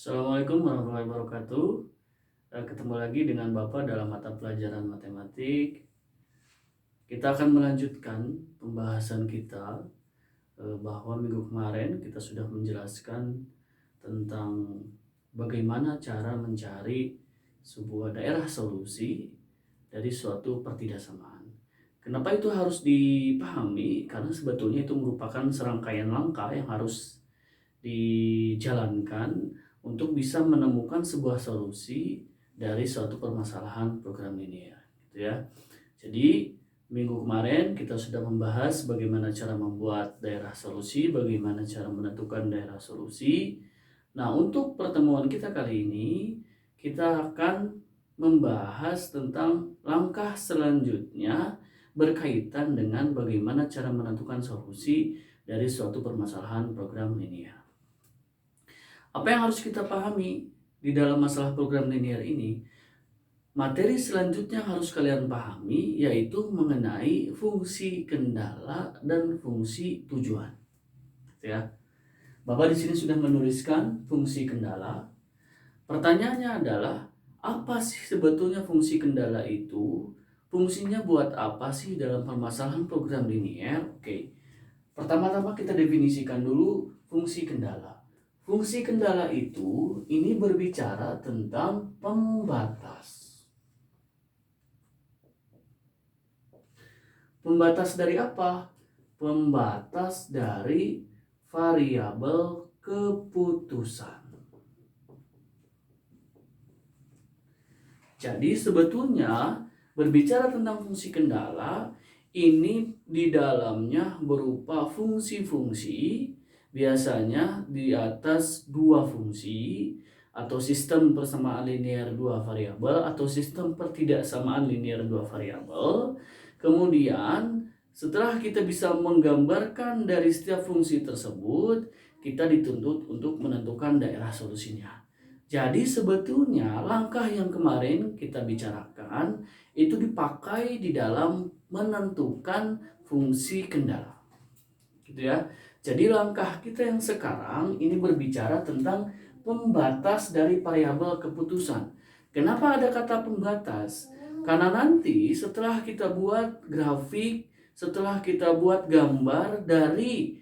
Assalamualaikum warahmatullahi wabarakatuh. Ketemu lagi dengan Bapak dalam mata pelajaran matematik. Kita akan melanjutkan pembahasan kita bahwa minggu kemarin kita sudah menjelaskan tentang bagaimana cara mencari sebuah daerah solusi dari suatu pertidaksamaan. Kenapa itu harus dipahami? Karena sebetulnya itu merupakan serangkaian langkah yang harus dijalankan untuk bisa menemukan sebuah solusi dari suatu permasalahan program linear, gitu ya. Jadi minggu kemarin kita sudah membahas bagaimana cara membuat daerah solusi, bagaimana cara menentukan daerah solusi. Nah, untuk pertemuan kita kali ini kita akan membahas tentang langkah selanjutnya berkaitan dengan bagaimana cara menentukan solusi dari suatu permasalahan program linear. Apa yang harus kita pahami di dalam masalah program linear ini? Materi selanjutnya harus kalian pahami yaitu mengenai fungsi kendala dan fungsi tujuan. Ya. Bapak di sini sudah menuliskan fungsi kendala. Pertanyaannya adalah apa sih sebetulnya fungsi kendala itu? Fungsinya buat apa sih dalam permasalahan program linear? Oke. Pertama-tama kita definisikan dulu fungsi kendala. Fungsi kendala itu ini berbicara tentang pembatas. Pembatas dari apa? Pembatas dari variabel keputusan. Jadi sebetulnya berbicara tentang fungsi kendala, ini di dalamnya berupa fungsi-fungsi, biasanya di atas dua fungsi, atau sistem persamaan linear dua variabel, atau sistem pertidaksamaan linear dua variabel. Kemudian setelah kita bisa menggambarkan dari setiap fungsi tersebut, kita dituntut untuk menentukan daerah solusinya. Jadi sebetulnya langkah yang kemarin kita bicarakan itu dipakai di dalam menentukan fungsi kendala. Gitu ya. Jadi langkah kita yang sekarang ini berbicara tentang pembatas dari variabel keputusan. Kenapa ada kata pembatas? Karena nanti setelah kita buat grafik, setelah kita buat gambar dari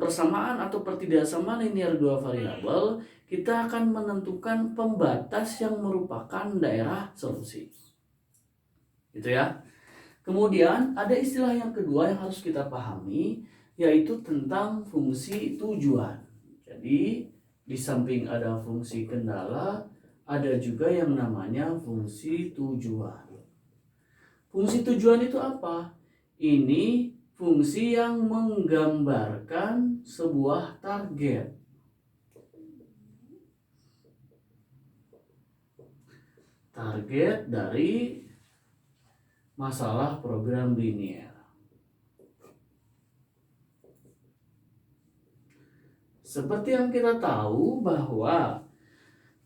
persamaan atau pertidaksamaan linear dua variabel, kita akan menentukan pembatas yang merupakan daerah solusi. Gitu ya. Kemudian ada istilah yang kedua yang harus kita pahami, yaitu tentang fungsi tujuan. Jadi di samping ada fungsi kendala, ada juga yang namanya fungsi tujuan. Fungsi tujuan itu apa? Ini fungsi yang menggambarkan sebuah target. Target dari masalah program linear. Seperti yang kita tahu bahwa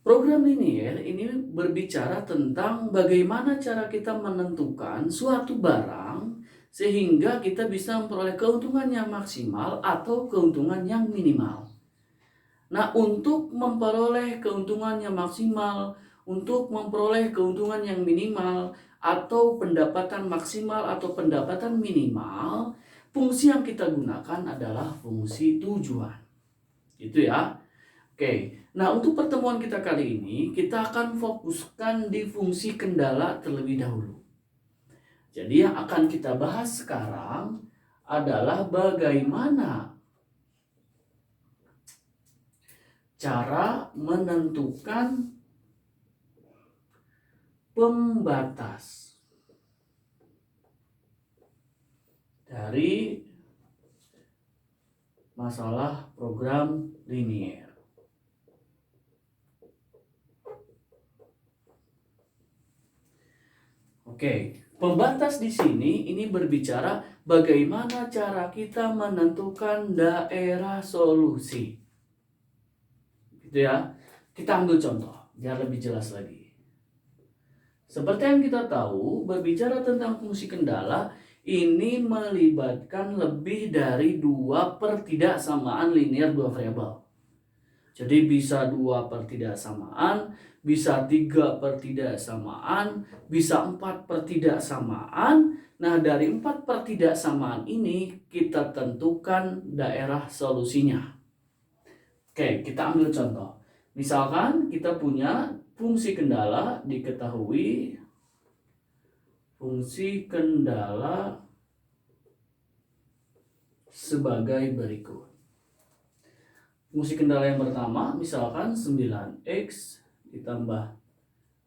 program linear ini berbicara tentang bagaimana cara kita menentukan suatu barang sehingga kita bisa memperoleh keuntungan yang maksimal atau keuntungan yang minimal. Nah, untuk memperoleh keuntungan yang maksimal, untuk memperoleh keuntungan yang minimal, atau pendapatan maksimal atau pendapatan minimal, fungsi yang kita gunakan adalah fungsi tujuan. Gitu ya. Oke, nah untuk pertemuan kita kali ini, kita akan fokuskan di fungsi kendala terlebih dahulu. Jadi yang akan kita bahas sekarang adalah bagaimana cara menentukan pembatas dari masalah program linear. Oke, pembatas di sini ini berbicara bagaimana cara kita menentukan daerah solusi. Gitu ya. Kita ambil contoh biar lebih jelas lagi. Seperti yang kita tahu, berbicara tentang fungsi kendala ini melibatkan lebih dari dua pertidaksamaan linear dua variabel. Jadi bisa 2/3 samaan, bisa 3/3 samaan, bisa 4/3 samaan. Nah, dari 4/3 samaan ini kita tentukan daerah solusinya. Oke, kita ambil contoh. Misalkan kita punya fungsi kendala diketahui fungsi kendala sebagai berikut. Fungsi kendala yang pertama misalkan 9x ditambah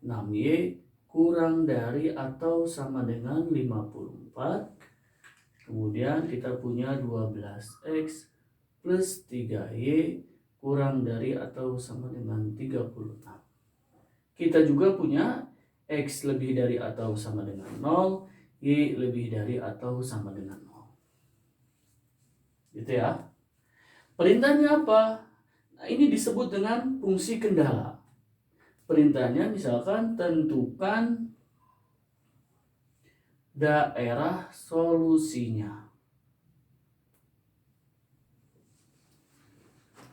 6y kurang dari atau sama dengan 54. Kemudian kita punya 12x plus 3y kurang dari atau sama dengan 36. Kita juga punya x lebih dari atau sama dengan 0, y lebih dari atau sama dengan 0. Gitu ya. Perintahnya apa? Nah, ini disebut dengan fungsi kendala. Perintahnya misalkan tentukan daerah solusinya.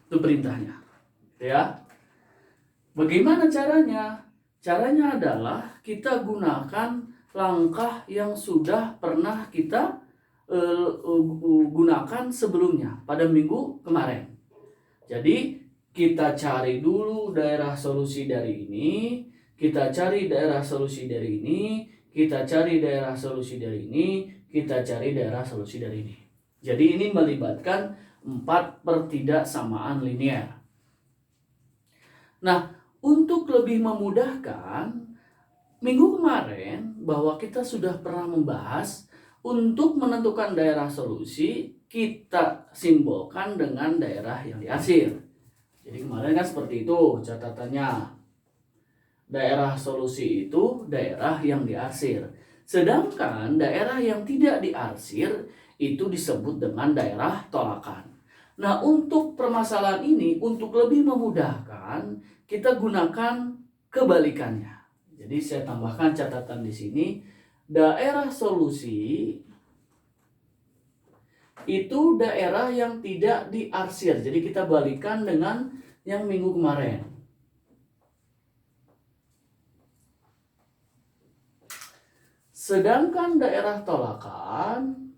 Itu perintahnya. Ya. Bagaimana caranya? Caranya adalah kita gunakan langkah yang sudah pernah kita gunakan sebelumnya pada minggu kemarin. Jadi kita cari dulu daerah solusi dari ini, kita cari daerah solusi dari ini, kita cari daerah solusi dari ini, kita cari daerah solusi dari ini. Jadi ini melibatkan 4/3 samaan linear. Nah, untuk lebih memudahkan, minggu kemarin bahwa kita sudah pernah membahas untuk menentukan daerah solusi, kita simbolkan dengan daerah yang diarsir. Jadi kemarin kan seperti itu catatannya. Daerah solusi itu daerah yang diarsir. Sedangkan daerah yang tidak diarsir itu disebut dengan daerah tolakan. Nah, untuk permasalahan ini, untuk lebih memudahkan, kita gunakan kebalikannya. Jadi saya tambahkan catatan di sini. Daerah solusi itu daerah yang tidak diarsir. Jadi kita balikan dengan yang minggu kemarin. Sedangkan daerah tolakan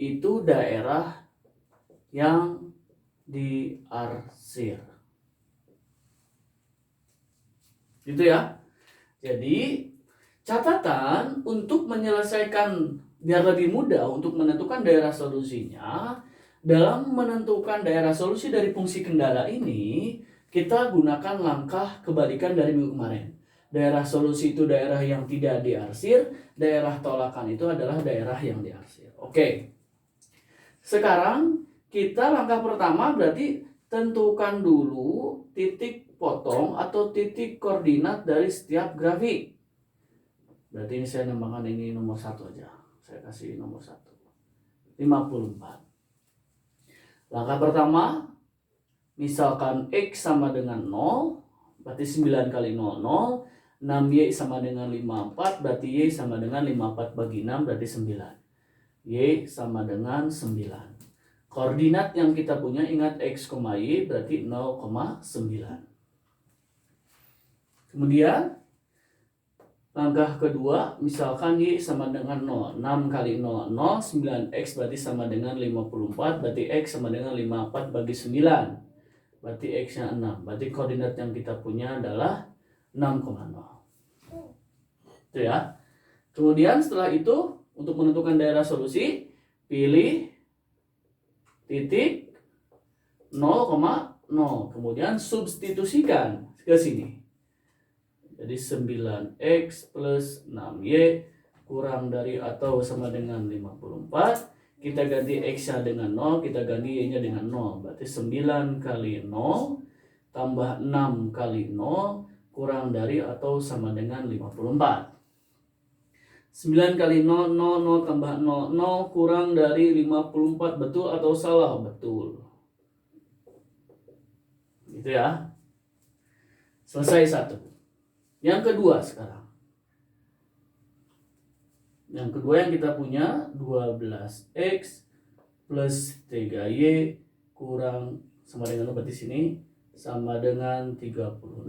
itu daerah yang diarsir. Gitu ya. Jadi catatan untuk menyelesaikan biar lebih mudah untuk menentukan daerah solusinya, dalam menentukan daerah solusi dari fungsi kendala ini, kita gunakan langkah kebalikan dari minggu kemarin. Daerah solusi itu daerah yang tidak diarsir, daerah tolakan itu adalah daerah yang diarsir. Oke. Sekarang kita langkah pertama berarti tentukan dulu titik potong atau titik koordinat dari setiap grafik. Berarti ini saya nambahkan ini nomor 1 aja. Saya kasih nomor 1. 54. Langkah pertama, misalkan X sama dengan 0, berarti 9 kali 0, 0. 6Y sama dengan 54, berarti Y sama dengan 54 bagi 6, berarti 9. Y sama dengan 9. Koordinat yang kita punya, ingat X, Y, berarti 0,9. Kemudian langkah kedua, misalkan Y sama dengan 0. 6 kali 0, 0. 9X berarti sama dengan 54. Berarti X sama dengan 54 bagi 9. Berarti X-nya 6. Berarti koordinat yang kita punya adalah 6,0. Itu ya. Kemudian setelah itu, untuk menentukan daerah solusi, pilih titik 0,0. Kemudian substitusikan ke sini. Jadi 9X plus 6Y kurang dari atau sama dengan 54. Kita ganti X-nya dengan 0, kita ganti Y-nya dengan 0. Berarti 9 kali 0 tambah 6 kali 0 kurang dari atau sama dengan 54. 9 kali 0, 0, 0 tambah 0, 0 kurang dari 54. Betul atau salah? Betul. Gitu ya. Selesai satu. Yang kedua sekarang. Yang kedua yang kita punya 12X plus 3Y kurang sama dengan berarti sini sama dengan 36.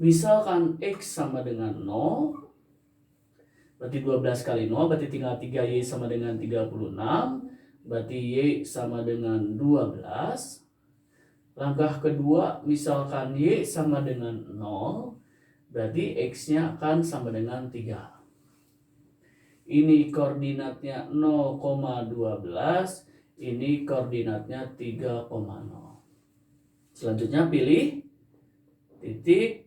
Misalkan X sama dengan 0, berarti 12 kali 0, berarti tinggal 3Y sama dengan 36, berarti Y sama dengan 12. Langkah kedua, misalkan Y sama dengan 0, berarti X-nya akan sama dengan 3. Ini koordinatnya 0,12, ini koordinatnya 3,0. Selanjutnya pilih titik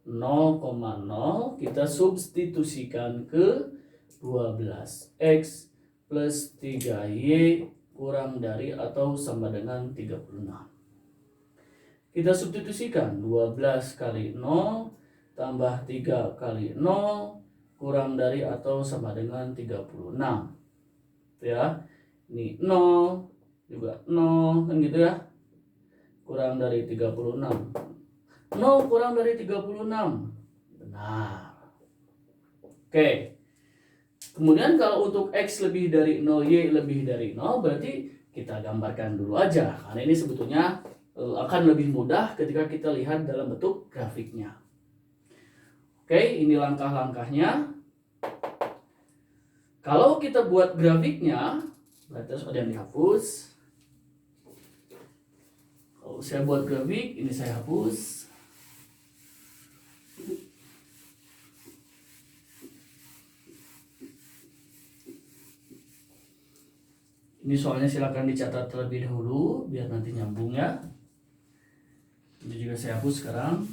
0,0, kita substitusikan ke 12x plus 3y kurang dari atau sama dengan 36. Kita substitusikan 12 kali 0 tambah 3 kali 0 kurang dari atau sama dengan 36. Ya. Ini 0 juga 0 kan gitu ya. Kurang dari 36. 0 kurang dari 36. Benar. Oke. Kemudian kalau untuk X lebih dari 0, Y lebih dari 0, berarti kita gambarkan dulu aja. Karena ini sebetulnya akan lebih mudah ketika kita lihat dalam bentuk grafiknya. Oke, ini langkah-langkahnya. Kalau kita buat grafiknya, berarti harus ada yang dihapus. Kalau saya buat grafik, ini saya hapus. Ini soalnya silakan dicatat terlebih dahulu biar nanti nyambung ya. Ini juga saya hapus sekarang.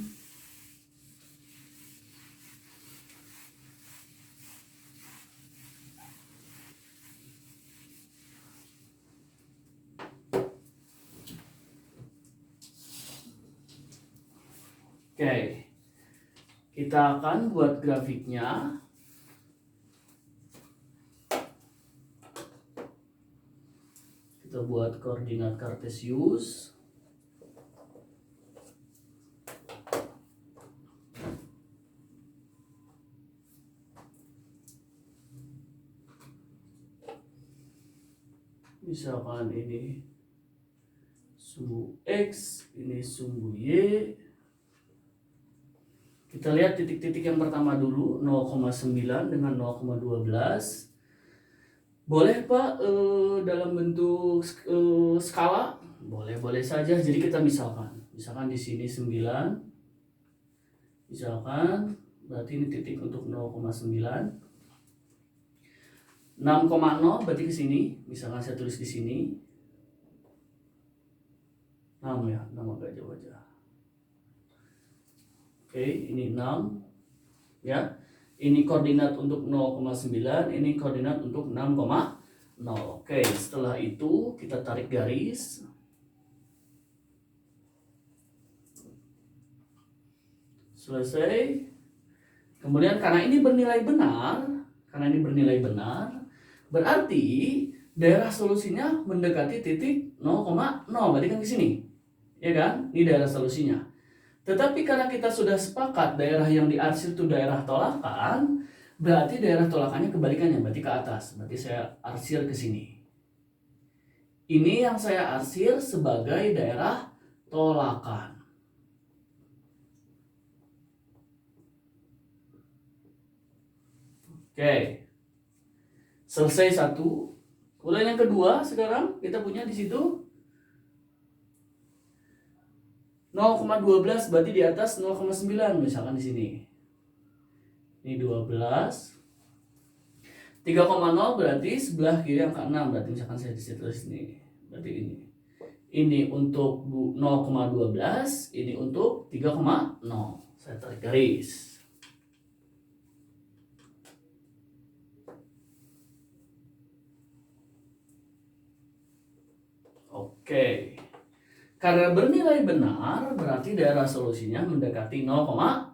Oke, kita akan buat grafiknya. Kita buat koordinat kartesius. Misalkan ini sumbu X, ini sumbu Y. Kita lihat titik-titik yang pertama dulu, 0,9 dengan 0,12. Boleh Pak dalam bentuk skala? Boleh saja. Jadi kita misalkan di sini 9. Misalkan berarti ini titik untuk 0,9. 6,0 berarti ke sini. Misalkan saya tulis di sini. 6 ya, 6 agak jauh aja. Oke, ini 6 ya. Ini koordinat untuk 0,9, ini koordinat untuk 6,0. Oke, setelah itu kita tarik garis. Selesai. Kemudian karena ini bernilai benar, berarti daerah solusinya mendekati titik 0,0, berarti kan ke sini. Ya kan? Ini daerah solusinya. Tetapi karena kita sudah sepakat daerah yang diarsir itu daerah tolakan, berarti daerah tolakannya kebalikannya, berarti ke atas. Berarti saya arsir ke sini. Ini yang saya arsir sebagai daerah tolakan. Oke. Selesai satu. Kemudian yang kedua sekarang kita punya di situ 0,12 berarti di atas 0,9 misalkan di sini. Ini 12. 3,0 berarti sebelah kiri angka 6, berarti misalkan saya tulis ini. Berarti ini. Ini untuk 0,12, ini untuk 3,0. Saya tarik garis. Oke. Karena bernilai benar, berarti daerah solusinya mendekati 0,0.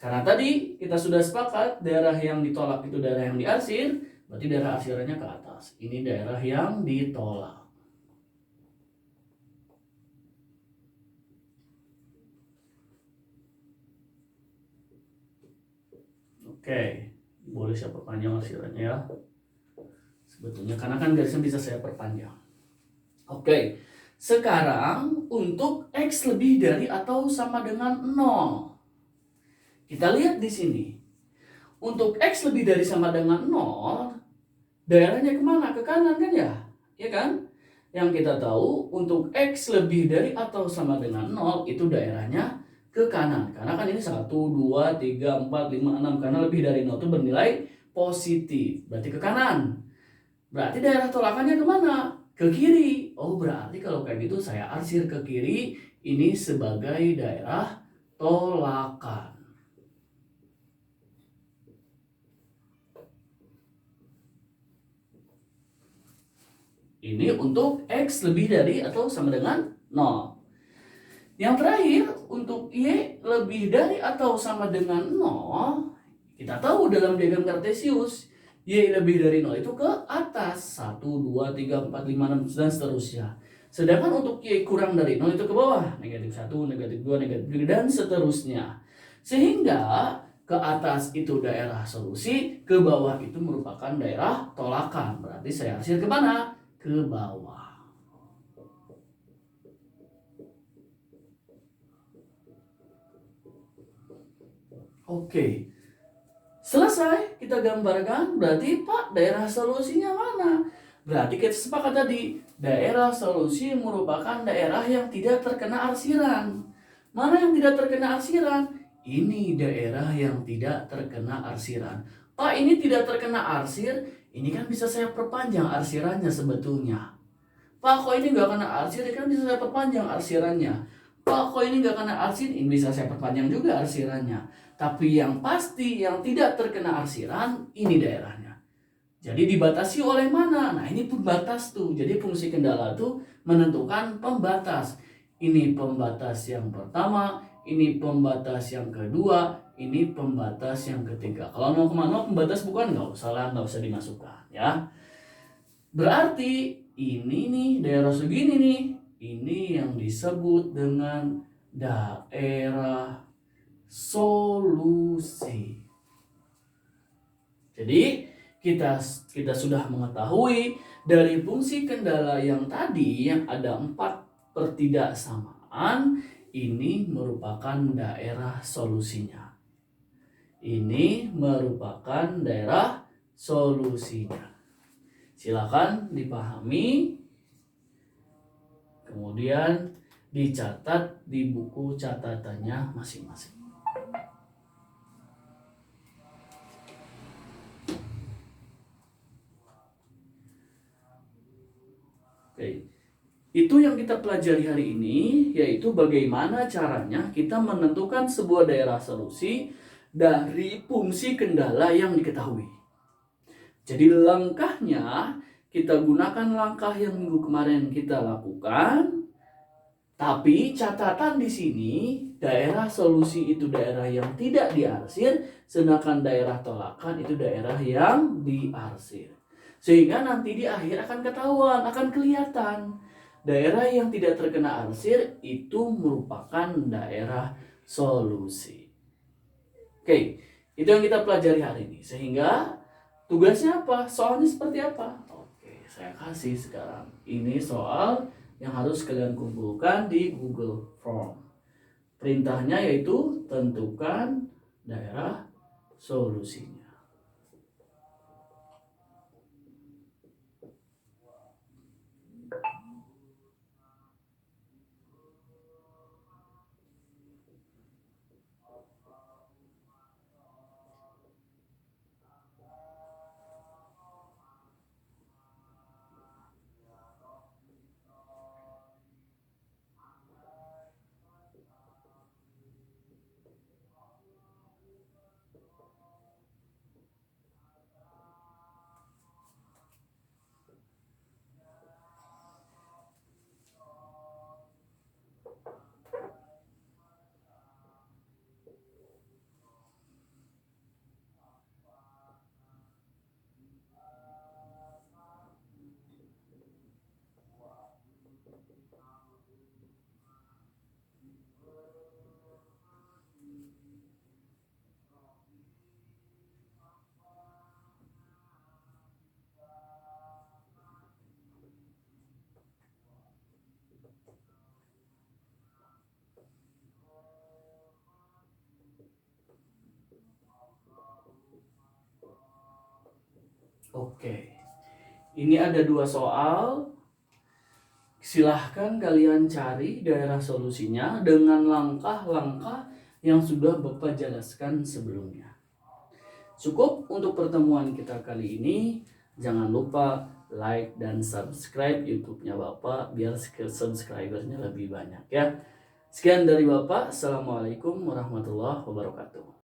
Karena tadi kita sudah sepakat daerah yang ditolak itu daerah yang diarsir, berarti daerah arsirannya ke atas. Ini daerah yang ditolak. Oke, boleh saya perpanjang arsirannya ya. sebetulnya, karena kan garisnya bisa saya perpanjang. Oke, sekarang untuk X lebih dari atau sama dengan 0. Kita lihat di sini. Untuk X lebih dari sama dengan 0, daerahnya kemana? Ke kanan kan ya? Ya kan? Yang kita tahu untuk X lebih dari atau sama dengan 0 itu daerahnya ke kanan. Karena kan ini 1, 2, 3, 4, 5, 6. Karena lebih dari 0 itu bernilai positif. Berarti ke kanan. Berarti daerah tolakannya kemana? Ke kiri. Oh, berarti kalau kayak gitu saya arsir ke kiri. Ini sebagai daerah tolakan. Ini untuk X lebih dari atau sama dengan 0. Yang terakhir, untuk Y lebih dari atau sama dengan 0, kita tahu dalam diagram kartesius, Y lebih dari 0 itu ke atas. 1, 2, 3, 4, 5, 6, dan seterusnya. Sedangkan untuk Y kurang dari 0 itu ke bawah. Negatif 1, negatif 2, negatif 3, dan seterusnya. Sehingga ke atas itu daerah solusi, ke bawah itu merupakan daerah tolakan. Berarti saya arsir ke mana? Ke bawah. Oke. Selesai, kita gambarkan. Berarti Pak, daerah solusinya mana? Berarti kita sepakat tadi, daerah solusi merupakan daerah yang tidak terkena arsiran. Mana yang tidak terkena arsiran? Ini daerah yang tidak terkena arsiran. Pak, ini tidak terkena arsir, ini kan bisa saya perpanjang arsirannya sebetulnya. Pak, kok ini nggak kena arsir, kan bisa saya perpanjang arsirannya. Pak, kok ini nggak kena arsir, ini bisa saya perpanjang juga arsirannya. Tapi yang pasti, yang tidak terkena arsiran, ini daerahnya. Jadi dibatasi oleh mana? Nah, ini pembatas tuh. Jadi fungsi kendala tuh menentukan pembatas. Ini pembatas yang pertama, ini pembatas yang kedua, ini pembatas yang ketiga. Kalau 0,0 pembatas bukan, nggak usah lah, nggak usah dimasukkan ya. Berarti ini nih daerah segini nih, ini yang disebut dengan daerah solusi. Jadi kita sudah mengetahui dari fungsi kendala yang tadi yang ada 4 pertidaksamaan, ini merupakan daerah solusinya. Ini merupakan daerah solusinya. Silakan dipahami, kemudian dicatat di buku catatannya masing-masing. Oke, itu yang kita pelajari hari ini, yaitu bagaimana caranya kita menentukan sebuah daerah solusi dari fungsi kendala yang diketahui. Jadi langkahnya kita gunakan langkah yang minggu kemarin kita lakukan, tapi catatan di sini daerah solusi itu daerah yang tidak diarsir, sedangkan daerah tolakan itu daerah yang diarsir. Sehingga nanti di akhir akan ketahuan, akan kelihatan daerah yang tidak terkena arsir itu merupakan daerah solusi. Oke, itu yang kita pelajari hari ini. Sehingga tugasnya apa? Soalnya seperti apa? Oke, saya kasih sekarang. Ini soal yang harus kalian kumpulkan di Google Form. Perintahnya yaitu tentukan daerah solusinya. Oke, ini ada 2 soal. Silahkan kalian cari daerah solusinya dengan langkah-langkah yang sudah Bapak jelaskan sebelumnya. Cukup untuk pertemuan kita kali ini. Jangan lupa like dan subscribe YouTube-nya Bapak biar subscribernya lebih banyak ya. Sekian dari Bapak. Assalamualaikum warahmatullahi wabarakatuh.